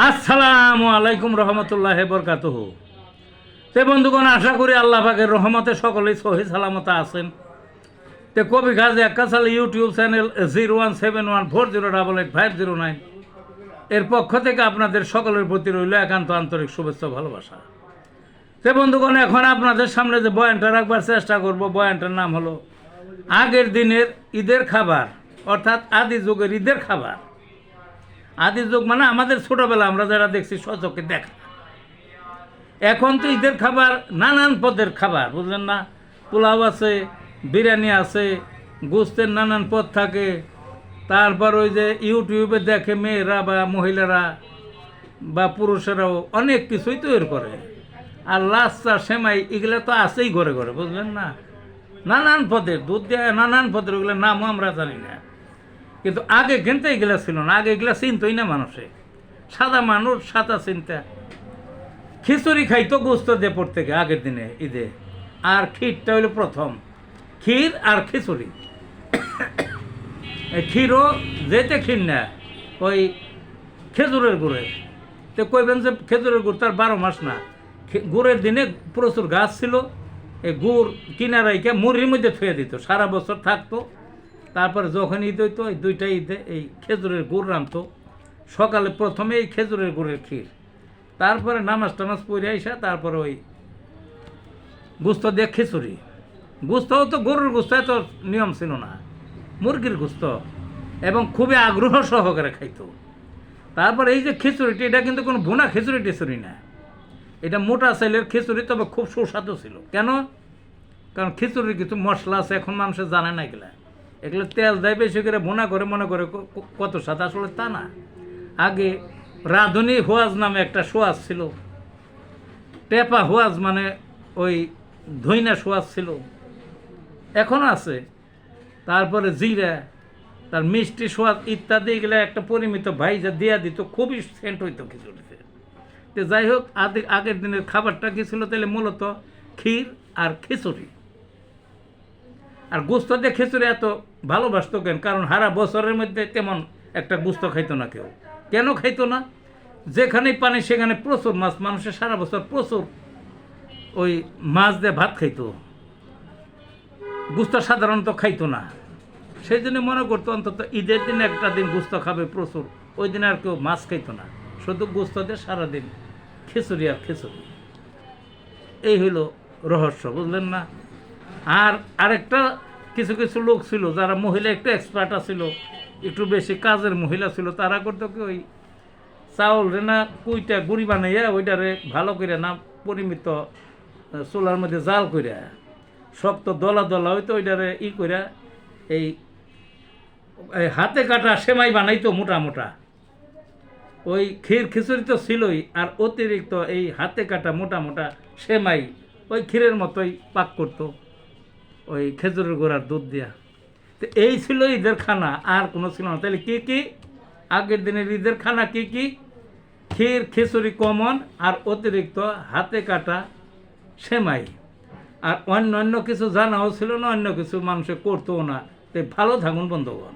আসসালামু আলাইকুম রহমতুল্লাহ বরকাতুহু। তে বন্ধুগণ, আশা করি আল্লাহ পাকের রহমতে সকলেই সহি সালামত আছেন। তে কবি গাজী আক্কাসাল ইউটিউব চ্যানেল 017140885009 এর পক্ষ থেকে আপনাদের সকলের প্রতি রইল একান্ত আন্তরিক শুভেচ্ছা ভালোবাসা। তে বন্ধুগণ, এখন আপনাদের সামনে যে বয়ানটা রাখবার চেষ্টা করব, বয়ানটার নাম হলো আগের দিনের ঈদের খাবার, অর্থাৎ আদি যুগের ঈদের খাবার। আদি যুগ মানে আমাদের ছোটবেলা আমরা যারা দেখছি সচকে দেখা। এখন তো ঈদের খাবার নানান পদের খাবার, বুঝলেন না? পোলাও আছে, বিরিয়ানি আছে, গোস্তের নানান পদ থাকে। তারপর ওই যে ইউটিউবে দেখে মেয়েরা বা মহিলারা বা পুরুষেরাও অনেক কিছুই তৈরি করে। আর লাচ্চা সেমাই এগুলো তো আছেই ঘরে ঘরে, বুঝলেন না? নানান পদের দুধ দেয়, নানান পদের, ওগুলোর নামও আমরা জানি না। কিন্তু আগে কিন্তু এগুলা ছিল না, আগে এগুলা চিনতই না মানুষে। সাদা মানুষ সাদা চিন্তা। খিচুড়ি খাইতো গোস্ত দিয়ে পড়তে থেকে আগের দিনে ঈদে। আর ক্ষীরটা হইল প্রথম, ক্ষীর আর খিচুড়ি। ক্ষীরও যেতে ক্ষীর না, ওই খেজুরের গুড়ের। তো কইবেন যে খেজুরের গুড় তার 12 মাস না। গুড়ের দিনে প্রচুর গাছ ছিল, এই গুড় কিনা রাইকে মুড়ির মধ্যে থুয়ে দিত, সারা বছর থাকতো। তারপরে যখন ঈদ হইতো, এই দুইটা ঈদে এই খেজুরের গুড় রাঁধতো। সকালে প্রথমে এই খেজুরের গুড়ের ক্ষীর, তারপরে নামাজ টামাজ পড়ে আইসা তারপরে ওই গুস্ত দিয়ে খিচুড়ি। গুস্তও তো গরুর গুস্ত, এত নিয়ম ছিল না, মুরগির গুস্ত, এবং খুবই আগ্রহ সহকারে খাইতো। তারপরে এই যে খিচুড়িটি, এটা কিন্তু কোনো ভুনা খিচুড়ি টিচুড়ি না, এটা মোটা চাইলের খিচুড়ি, তবে খুব সুস্বাদু ছিল। কেন? কারণ খিচুড়ির কিছু মশলা আছে, এখন মানুষে জানে না এগুলা। এগুলো তেল দেয় বেশি করে, ভুনা করে, মনে করে কত স্বাদ, আসলে তা না। আগে রাঁধুনি হোয়াজ নামে একটা সোয়াজ ছিল, টেপা হোয়াজ মানে ওই ধইনা সোয়াজ ছিল, এখনও আছে। তারপরে জিরা, তার মিষ্টি সোয়াদ ইত্যাদি, এগুলো একটা পরিমিত ভাইজা দিয়া দিত, খুবই সেন্ট হইতো খিচুড়িতে। তো যাই হোক, আগের দিনের খাবারটা কী ছিল তাহলে? মূলত ক্ষীর আর খিচুড়ি। আর গোস্ত দিয়ে খিচুড়ি এত ভালোবাসত কেন? কারণ সারা বছরের মধ্যে তেমন একটা গোস্ত খাইতো না কেউ। কেন খাইতো না? যেখানেই পানি সেখানে প্রচুর মাছ, মানুষের সারা বছর প্রচুর ওই মাছ দিয়ে ভাত খাইতো, গোস্ত সাধারণত খাইতো না। সেই জন্য মনে করতো অন্তত ঈদের দিন একটা দিন গোস্ত খাবে প্রচুর, ওই দিন আর কেউ মাছ খাইতো না, শুধু গোস্ত দিয়ে সারাদিন খিচুড়ি আর খিচুড়ি। এই হইল রহস্য, বুঝলেন না? আর আরেকটা কিছু কিছু লোক ছিল যারা মহিলা একটু এক্সপার্ট ছিল, একটু বেশি কাজের মহিলা ছিল, তারা করতো কি, ওই চাউল রে না কুইটা গুড়ি বানাইয়া ওইটারে ভালো করে না পরিমিত চুলার মধ্যে জাল কইরা শক্ত দলা দলা হইতো, ওইটারে কইরা এই হাতে কাটা সেমাই বানাইতো মোটা মোটা। ওই ক্ষীর খিচুড়ি তো ছিলই, আর অতিরিক্ত এই হাতে কাটা মোটা মোটা সেমাই ওই ক্ষীরের মতোই পাক করতো ওই খেজুরের গোড়ার দুধ দিয়া। তো এই ছিল ঈদের খানা, আর কোনো ছিল না। তাহলে কী কী আগের দিনের ঈদের খানা কী কী? ক্ষীর খিচুড়ি কমন, আর অতিরিক্ত হাতে কাটা সেমাই। আর অন্য অন্য কিছু জানাও ছিল না, অন্য কিছু মানুষে করতেও না। তাই ভালো থাকুন বন্ধুগণ।